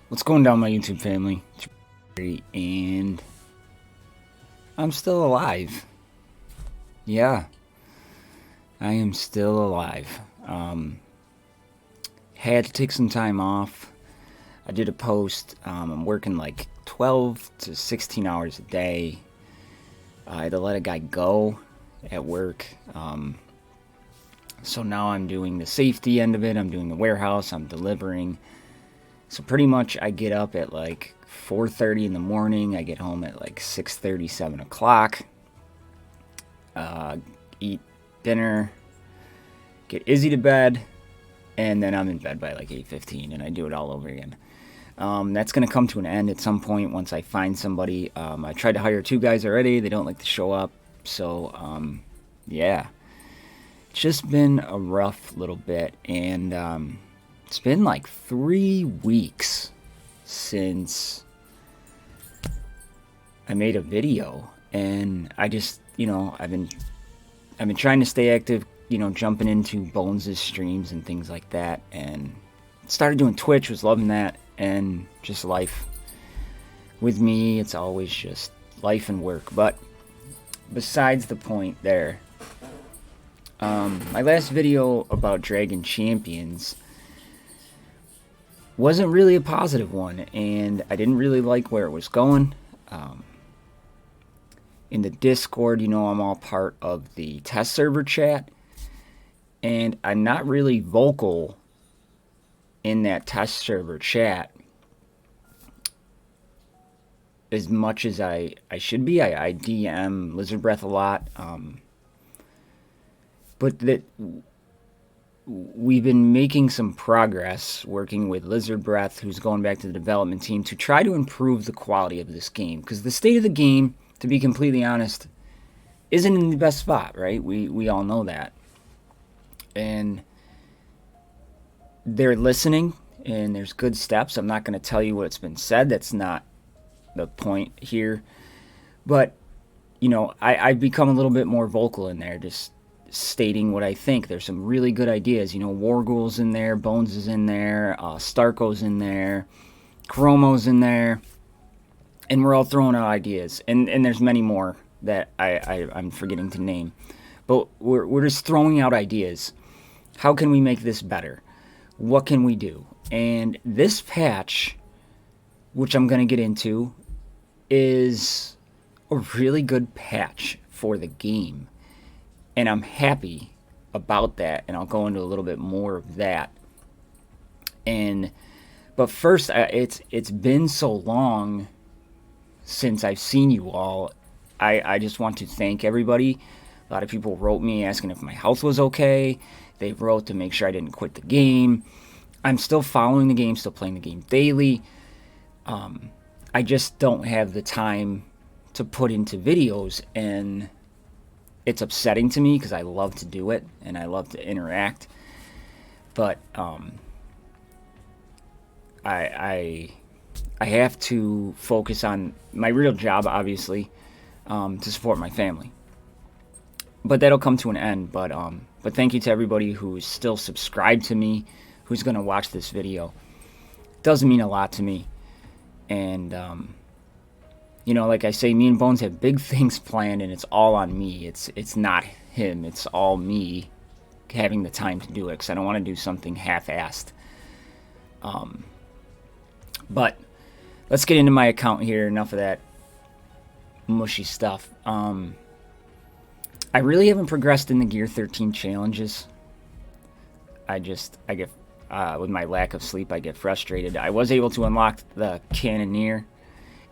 What's going down, my YouTube family? It's Barry, and I'm still alive. Yeah, I am still alive. Had to take some time off. I did a post. I'm working like 12 to 16 hours a day. I had to let a guy go at work. So now I'm doing the safety end of it. I'm doing the warehouse. I'm delivering. So pretty much I get up at like 4:30 in the morning. I get home at like 6:30, 7 o'clock. Eat dinner. Get Izzy to bed. And then I'm in bed by like 8:15 and I do it all over again. That's going to come to an end at some point once I find somebody. I tried to hire 2 guys already. They don't like to show up. So, yeah. It's just been a rough little bit. And it's been like 3 weeks since I made a video. And I just, I've been trying to stay active, jumping into Bones' streams and things like that. And started doing Twitch, was loving that. And just life. With me, it's always just life and work. But besides the point there, my last video about Dragon Champions wasn't really a positive one, and I didn't really like where it was going. In the Discord, I'm all part of the test server chat, and I'm not really vocal in that test server chat as much as I should be. I DM Lizard Breath a lot, but that we've been making some progress working with Lizard Breath, who's going back to the development team, to try to improve the quality of this game, because the state of the game, to be completely honest, isn't in the best spot, right? We all know that. And they're listening, and there's good steps. I'm not going to tell you what's been said. That's not the point here. But, I've become a little bit more vocal in there, just stating what I think. There's some really good ideas. Warghoul's in there, Bones is in there, Starko's in there, Chromo's in there, and we're all throwing out ideas. And there's many more that I'm forgetting to name. But we're just throwing out ideas. How can we make this better? What can we do? And this patch, which I'm going to get into, is a really good patch for the game. And I'm happy about that, and I'll go into a little bit more of that. But first, it's been so long since I've seen you all. I just want to thank everybody. A lot of people wrote me asking if my health was okay. They wrote to make sure I didn't quit the game. I'm still following the game, still playing the game daily. I just don't have the time to put into videos, and it's upsetting to me because I love to do it and I love to interact. But I have to focus on my real job, obviously, to support my family. But that'll come to an end. But thank you to everybody who's still subscribed to me, who's going to watch this video. It does mean a lot to me. And, like I say, me and Bones have big things planned, and it's all on me. It's not him. It's all me having the time to do it, because I don't want to do something half-assed. But let's get into my account here. Enough of that mushy stuff. I really haven't progressed in the Gear 13 challenges. I get, with my lack of sleep, I get frustrated. I was able to unlock the Cannoneer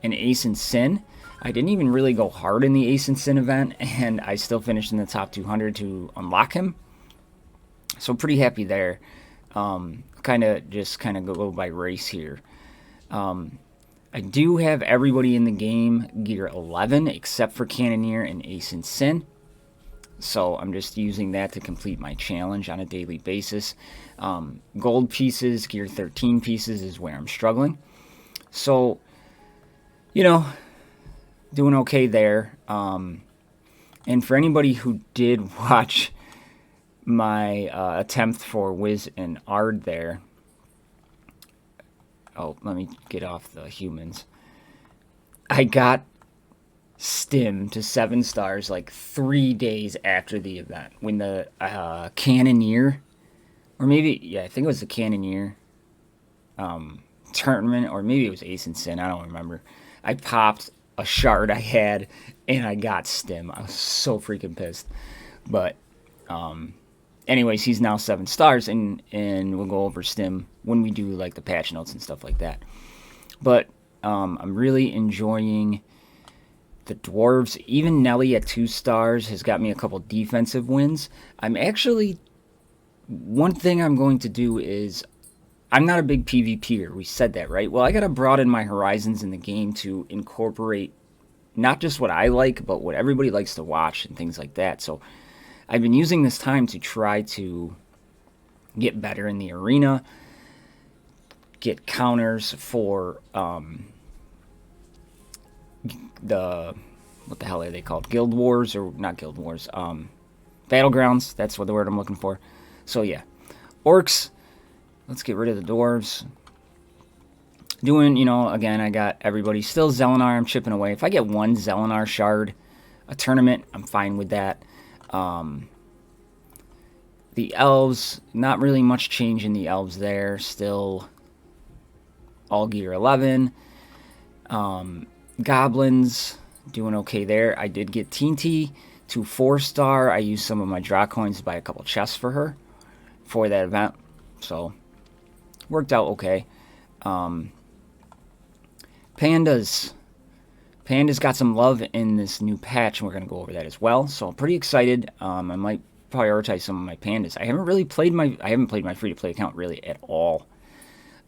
and Ace and Sin. I didn't even really go hard in the Ace and Sin event, and I still finished in the top 200 to unlock him. So pretty happy there. Kind of go by race here. I do have everybody in the game Gear 11 except for Cannoneer and Ace and Sin. So I'm just using that to complete my challenge on a daily basis. Gold pieces, Gear 13 pieces is where I'm struggling. So, doing okay there. And for anybody who did watch my attempt for Wiz and Ard there, Oh, let me get off the humans. I got Stim to 7 stars like 3 days after the event when the Cannoneer, or maybe, yeah, I think it was the Cannoneer tournament, or maybe it was Ace and Sin, I don't remember. I popped a shard I had and I got Stim. I was so freaking pissed. But anyways, he's now 7 stars, and we'll go over Stim when we do like the patch notes and stuff like that. But I'm really enjoying the dwarves. Even Nelly at 2 stars has got me a couple defensive wins. I'm actually, one thing I'm going to do is, I'm not a big PvPer. We said that, right? Well, I got to broaden my horizons in the game to incorporate not just what I like, but what everybody likes to watch and things like that. So I've been using this time to try to get better in the arena, get counters for the, what the hell are they called? Guild Wars, or not Guild Wars, Battlegrounds. That's what the word I'm looking for. So yeah, orcs. Let's get rid of the dwarves. Doing, you know, again, I got everybody. Still Zelenar, I'm chipping away. If I get 1 Zelenar shard a tournament, I'm fine with that. The elves, not really much change in the elves there. Still all gear 11. Goblins, doing okay there. I did get Teenti to 4 star. I used some of my draw coins to buy a couple chests for her for that event. So worked out okay. Pandas got some love in this new patch, and we're going to go over that as well. So I'm pretty excited. I might prioritize some of my pandas. I haven't played my free-to-play account really at all.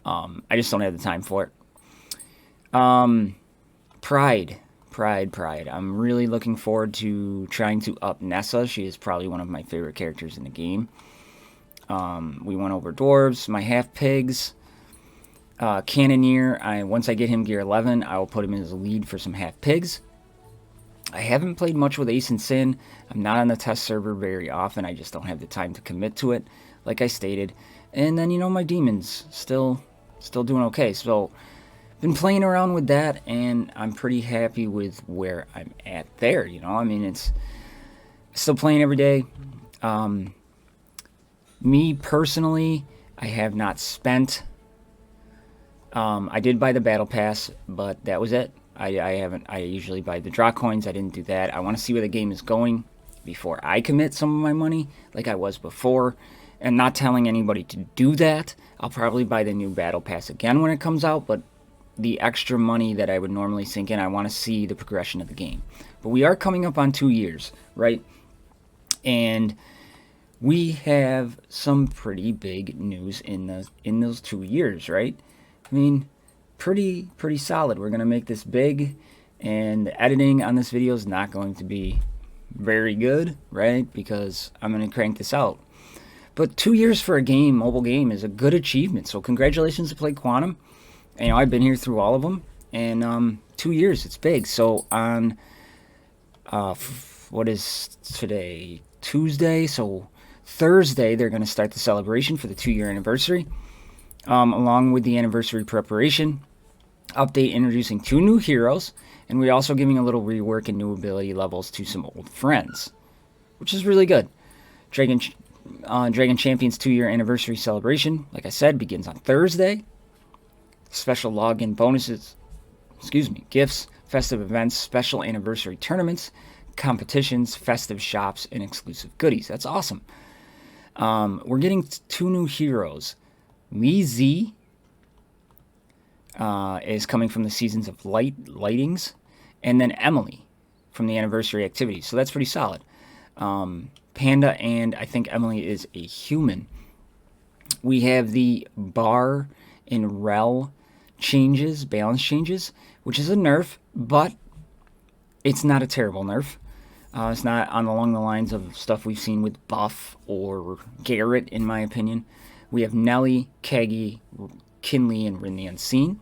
I just don't have the time for it. Pride. I'm really looking forward to trying to up Nessa. She is probably one of my favorite characters in the game. We went over dwarves, my half pigs, Cannoneer. Once I get him gear 11, I will put him in as a lead for some half pigs. I haven't played much with Ace and Sin. I'm not on the test server very often. I just don't have the time to commit to it, like I stated. And then, you know, my demons still doing okay. So been playing around with that, and I'm pretty happy with where I'm at there. You know, I mean, it's still playing every day. Me personally, I have not spent. I did buy the battle pass, but that was it. I haven't. I usually buy the draw coins. I didn't do that. I want to see where the game is going before I commit some of my money, like I was before. And not telling anybody to do that. I'll probably buy the new battle pass again when it comes out, but the extra money that I would normally sink in, I want to see the progression of the game. But we are coming up on 2 years, right? And we have some pretty big news in those 2 years, right? I mean, pretty solid. We're going to make this big, and the editing on this video is not going to be very good, right? Because I'm going to crank this out. But 2 years for a game, mobile game, is a good achievement. So congratulations to Play Quantum. You know, I've been here through all of them, and 2 years, it's big. So on, what is today? Tuesday, so Thursday, they're going to start the celebration for the 2-year anniversary, along with the anniversary preparation update, introducing 2 new heroes, and we're also giving a little rework and new ability levels to some old friends, which is really good. Dragon Champions 2-year anniversary celebration, like I said, begins on Thursday. Special login bonuses, gifts, festive events, special anniversary tournaments, competitions, festive shops, and exclusive goodies. That's awesome. We're getting 2 new heroes. Lee Z is coming from the Seasons of Lightings, and then Emily from the anniversary activities. So that's pretty solid. Panda, and I think Emily is a human. We have the Bar and Rel balance changes, which is a nerf, but it's not a terrible nerf. It's not along the lines of stuff we've seen with Buff or Garrett, in my opinion. We have Nelly, Kagi, Kinley, and Rin the Unseen.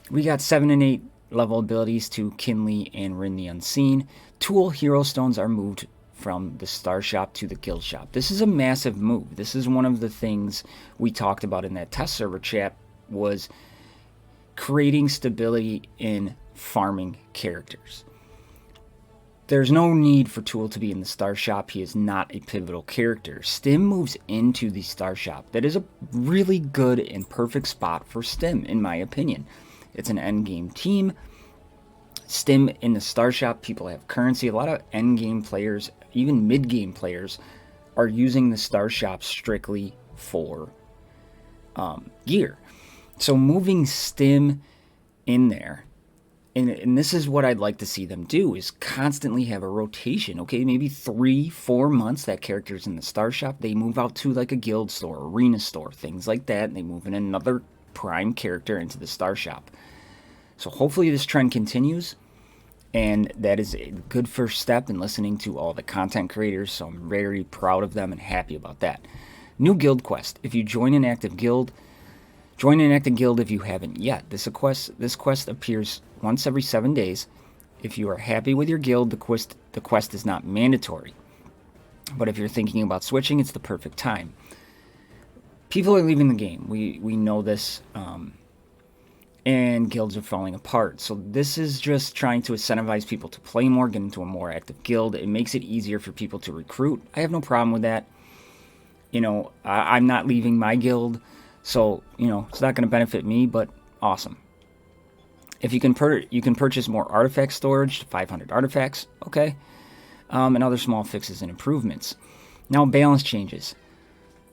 We got 7 and 8 level abilities to Kinley and Rin the Unseen. Tool Hero Stones are moved from the Star Shop to the Guild Shop. This is a massive move. This is one of the things we talked about in that test server chat, was creating stability in farming characters. There's no need for Tool to be in the Star Shop. He is not a pivotal character. Stim moves into the Star Shop. That is a really good and perfect spot for Stim, in my opinion. It's an endgame team. Stim in the Star Shop, people have currency. A lot of endgame players, even mid-game players, are using the Star Shop strictly for gear. So moving Stim in there, and this is what I'd like to see them do, is constantly have a rotation. Okay, maybe 3-4 months that character's in the Star Shop, they move out to like a guild store, arena store, things like that, and they move in another prime character into the Star Shop. So hopefully this trend continues, and that is a good first step in listening to all the content creators, so I'm very proud of them and happy about that. New guild quest. If you join an active guild, join an active guild if you haven't yet. This quest appears once every 7 days. If you are happy with your guild, the quest is not mandatory. But if you're thinking about switching, it's the perfect time. People are leaving the game. We know this. And guilds are falling apart. So this is just trying to incentivize people to play more, get into a more active guild. It makes it easier for people to recruit. I have no problem with that. You know, I'm not leaving my guild, so, you know, it's not going to benefit me, but awesome. If you can purchase more artifact storage, 500 artifacts, okay, and other small fixes and improvements. Now, balance changes.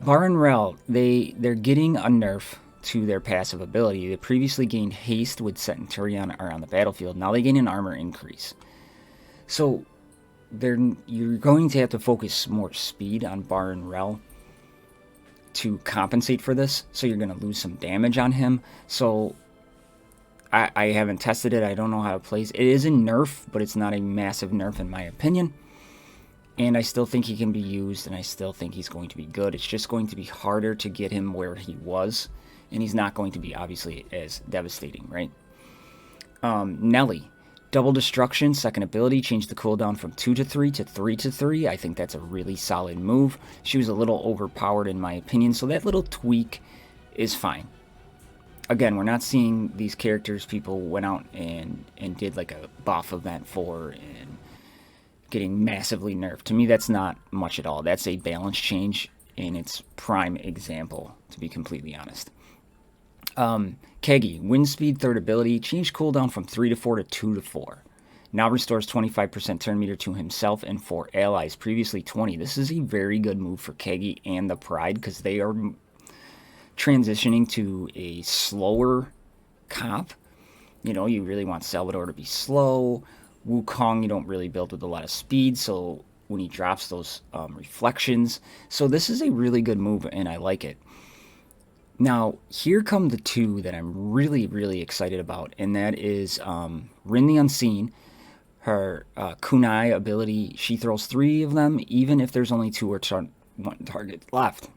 Bar and Rel, they're getting a nerf to their passive ability. They previously gained haste with Centurion on the battlefield. Now they gain an armor increase. So you're going to have to focus more speed on Bar and Rel to compensate for this. So you're going to lose some damage on him. So I haven't tested it. I don't know how it plays. It is a nerf, but it's not a massive nerf in my opinion. And I still think he can be used, and I still think he's going to be good. It's just going to be harder to get him where he was. And he's not going to be, obviously, as devastating, right? Nelly. Double Destruction, second ability, changed the cooldown from 2 to 3 to 3 to 3. I think that's a really solid move. She was a little overpowered, in my opinion, so that little tweak is fine. Again, we're not seeing these characters people went out and did like a buff event for and getting massively nerfed. To me, that's not much at all. That's a balance change in its prime example, to be completely honest. Kegi, wind speed, third ability, changed cooldown from 3 to 4 to 2 to 4. Now restores 25% turn meter to himself and 4 allies, previously 20. This is a very good move for Kegi and the Pride because they are transitioning to a slower comp. You know, you really want Salvador to be slow. Wukong, you don't really build with a lot of speed, so when he drops those reflections. So this is a really good move, and I like it. Now, here come the two that I'm really, really excited about, and that is Rin the Unseen. Her kunai ability, she throws 3 of them, even if there's only 2 or 1 target left.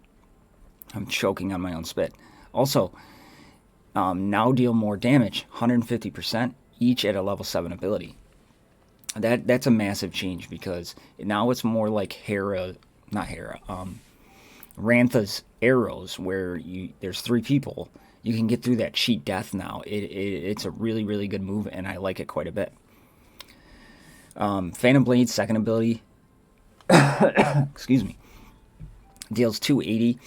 I'm choking on my own spit. Also, now deal more damage, 150%, each at a level 7 ability. That's a massive change because now it's more like Rantha's arrows, where there's 3 people. You can get through that cheat death now. It's a really, really good move, and I like it quite a bit. Phantom Blade's second ability, excuse me, deals 280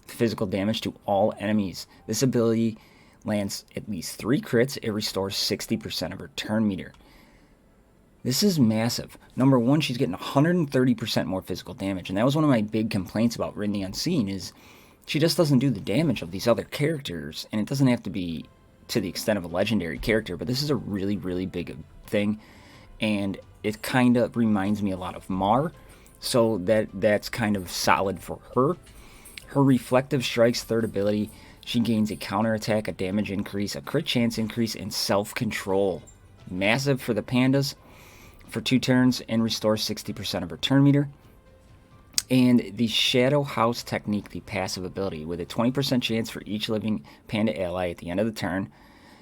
physical damage to all enemies. This ability lands at least 3 crits. It restores 60% of her turn meter. This is massive. Number one, she's getting 130% more physical damage, and that was one of my big complaints about Rin the Unseen, is she just doesn't do the damage of these other characters, and it doesn't have to be to the extent of a legendary character, but this is a really, really big thing, and it kind of reminds me a lot of Mar, so that's kind of solid for her. Her Reflective Strike's third ability, she gains a counterattack, a damage increase, a crit chance increase, and self-control. Massive for the pandas for 2 turns, and restores 60% of her turn meter. And the Shadow House technique, the passive ability, with a 20% chance for each living panda ally at the end of the turn,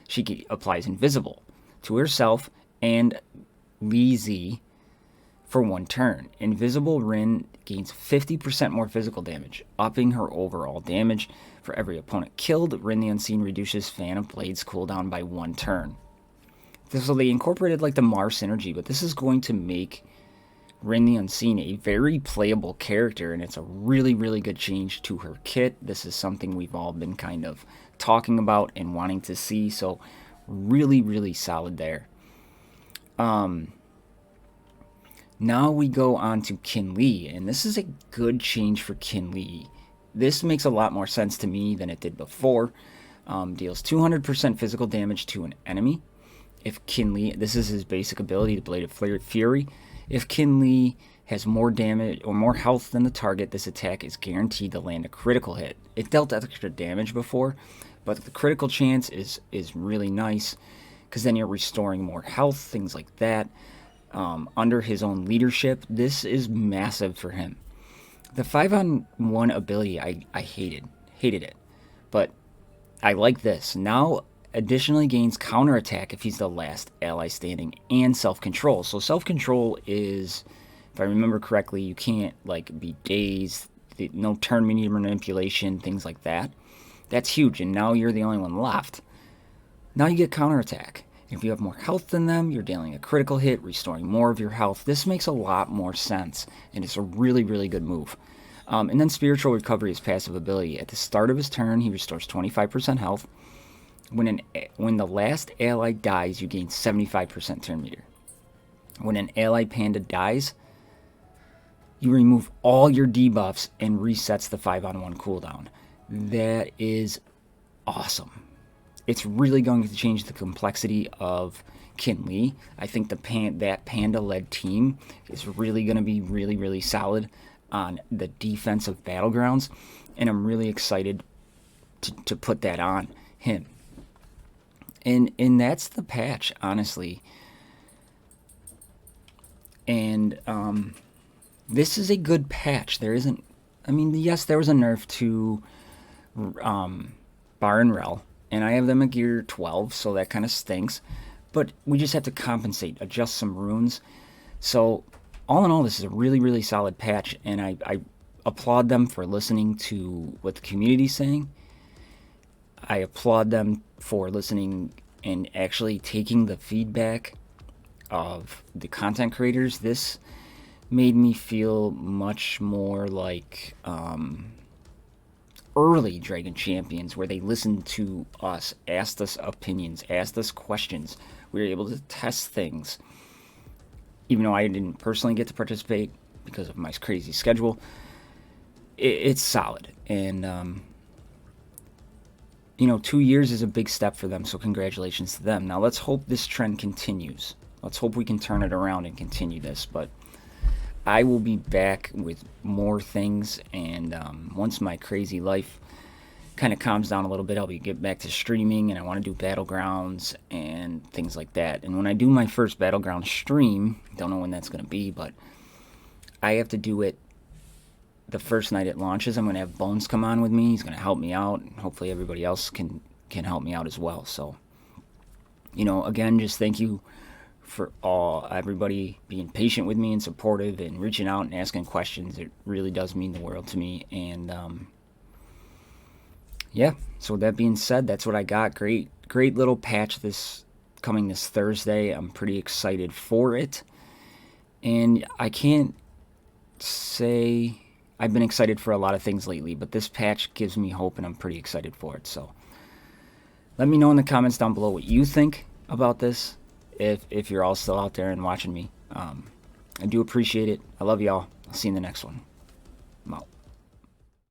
she applies invisible to herself and Li Zi for 1 turn. Invisible Rin gains 50% more physical damage, upping her overall damage. For every opponent killed, Rin the Unseen reduces Fan of Blades cooldown by 1 turn. So they incorporated like the Mars synergy, but this is going to make Rin the Unseen a very playable character, and it's a really, really good change to her kit. This is something we've all been kind of talking about and wanting to see, so really, really solid there. Now we go on to Kinli, and this is a good change for Kinli. This makes a lot more sense to me than it did before. Deals 200% physical damage to an enemy. If Kinli, this is his basic ability, the Blade of Fury. If Kinli has more damage or more health than the target, this attack is guaranteed to land a critical hit. It dealt extra damage before, but the critical chance is really nice, because then you're restoring more health, things like that. Under his own leadership, this is massive for him. The 5-on-1 ability, I hated it, but I like this. Now, additionally gains counterattack if he's the last ally standing, and self-control. So self-control is, if I remember correctly, you can't like be dazed, no turn manipulation, things like that. That's huge, and now you're the only one left. Now you get counterattack. If you have more health than them, you're dealing a critical hit, restoring more of your health. This makes a lot more sense, and it's a really, really good move. And then Spiritual Recovery is passive ability. At the start of his turn, he restores 25% health. When the last ally dies, you gain 75% turn meter. When an ally panda dies, you remove all your debuffs and resets the 5-on-1 cooldown. That is awesome. It's really going to change the complexity of Kinli. I think that panda-led team is really going to be really, really solid on the defensive battlegrounds, and I'm really excited to put that on him. And that's the patch, honestly. And this is a good patch. There isn't, I mean, yes, there was a nerf to Bar and Rel, and I have them at gear 12, so that kind of stinks. But we just have to compensate, adjust some runes. So all in all, this is a really, really solid patch, and I applaud them for listening to what the community's saying. I applaud them for listening and actually taking the feedback of the content creators. This made me feel much more like early Dragon Champions, where they listened to us, asked us opinions, asked us questions. We were able to test things. Even though I didn't personally get to participate because of my crazy schedule, it's solid. And, 2 years is a big step for them, so congratulations to them. Now, let's hope this trend continues. Let's hope we can turn it around and continue this. But I will be back with more things, and once my crazy life kind of calms down a little bit, I'll get back to streaming, and I want to do Battlegrounds and things like that. And when I do my first Battleground stream, don't know when that's going to be, but I have to do it the first night it launches. I'm going to have Bones come on with me. He's going to help me out, and hopefully everybody else can help me out as well. So, again, just thank you for everybody being patient with me and supportive and reaching out and asking questions. It really does mean the world to me. And yeah, so with that being said, that's what I got. Great little patch coming this Thursday. I'm pretty excited for it, and I can't say I've been excited for a lot of things lately, but this patch gives me hope, and I'm pretty excited for it. So let me know in the comments down below what you think about this, if you're all still out there and watching me. I do appreciate it. I love y'all. I'll see you in the next one. I'm out.